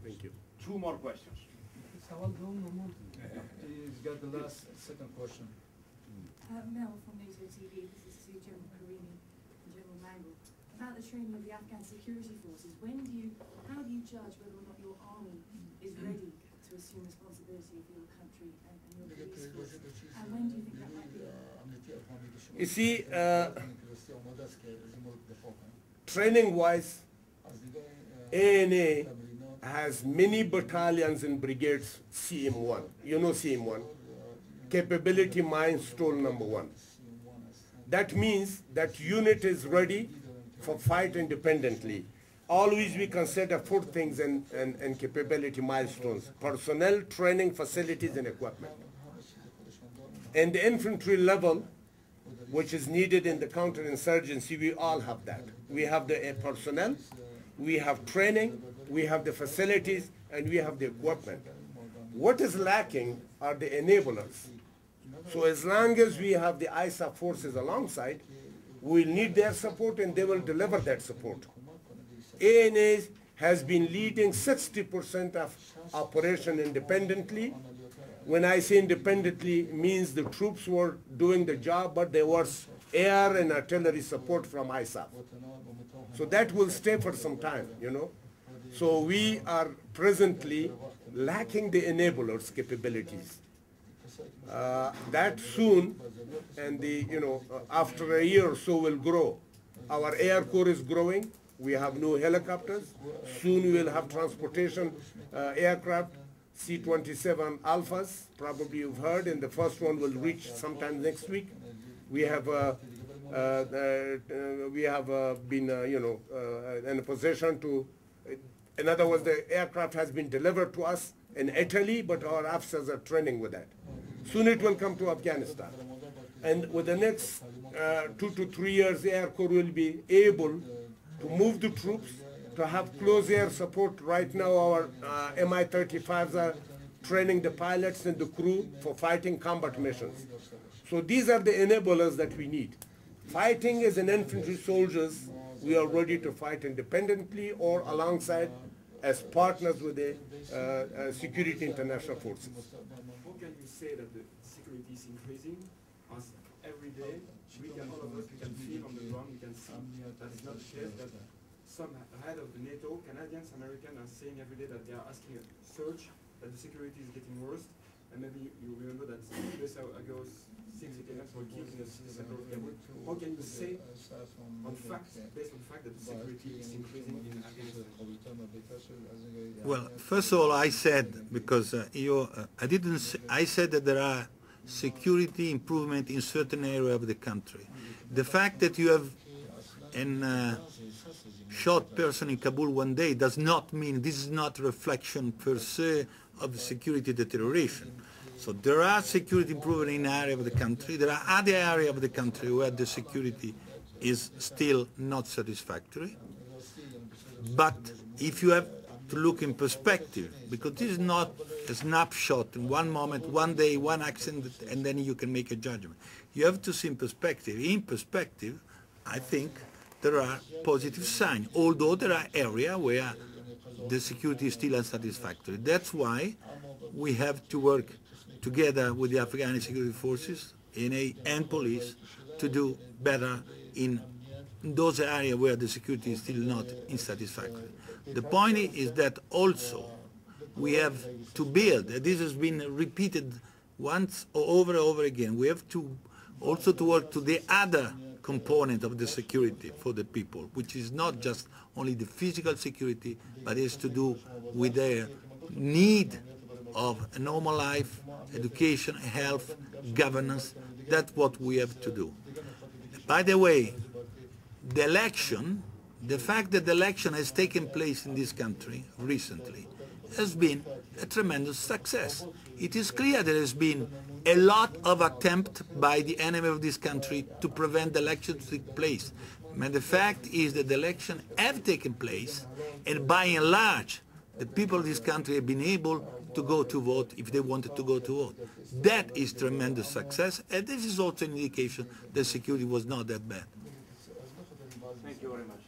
Thank you. Two more questions. He's got the last, second question. Mel from NATO TV. This is to General Karimi and General Mangle. About the training of the Afghan security forces, how do you judge whether or not your army is ready to assume responsibility for your country and your police force? And when do you think that might be? You see, training-wise, ANA has many battalions and brigades CM1. You know CM1? Capability milestone number 1. That means that unit is ready for fight independently. Always we consider 4 things and capability milestones: personnel, training, facilities, and equipment. And the infantry level, which is needed in the counterinsurgency, we all have that. We have the personnel, we have training, we have the facilities, and we have the equipment. What is lacking are the enablers. So as long as we have the ISAF forces alongside, we'll need their support and they will deliver that support. ANA has been leading 60% of operation independently. When I say independently, it means the troops were doing the job, but there was air and artillery support from ISAF. So that will stay for some time, you know. So we are presently lacking the enablers capabilities. That soon, and after a year or so will grow. Our Air Corps is growing. We have new helicopters. Soon we will have transportation aircraft, C-27 Alphas, probably you've heard, and the first one will reach sometime next week. We have been in a position to, in other words, the aircraft has been delivered to us in Italy, but our officers are training with that. Soon it will come to Afghanistan. And with the next 2 to 3 years, the Air Corps will be able to move the troops, to have close air support. Right now our Mi-35s are training the pilots and the crew for fighting combat missions. So these are the enablers that we need. Fighting as an infantry soldiers, we are ready to fight independently or alongside as partners with the security international forces. How can you say that the security is increasing as every day all of us can feel on the ground, we can see that it's not the case, that some head of the NATO, Canadians, Americans are saying every day that they are asking a surge, that the security is getting worse, and maybe you remember that 6 days ago, 6 citizens were killed in the city center of Kabul. How can you say, on fact, based on the fact that the security is increasing in Afghanistan? Well, first of all, I said, because I said that there are security improvement in certain area of the country. The fact that you have a shot person in Kabul one day does not mean, this is not a reflection per se of the security deterioration. So there are security improvement in area of the country. There are other areas of the country where the security is still not satisfactory. But if you have to look in perspective, because this is not a snapshot in one moment, one day, one accident, and then you can make a judgment. You have to see in perspective. In perspective, I think there are positive signs, although there are areas where the security is still unsatisfactory. That's why we have to work together with the Afghan security forces, NA and police, to do better in those areas where the security is still not unsatisfactory. The point is that also we have to build, this has been repeated once or over and over again, we have to also to work to the other component of the security for the people, which is not just only the physical security, but is to do with their need of a normal life, education, health, governance. That's what we have to do. By the way, the election, the fact that the election has taken place in this country recently has been a tremendous success. It is clear there has been a lot of attempt by the enemy of this country to prevent the election to take place. And the fact is that the election have taken place, and by and large, the people of this country have been able to go to vote if they wanted to go to vote. That is tremendous success, and this is also an indication that security was not that bad. Thank you very much.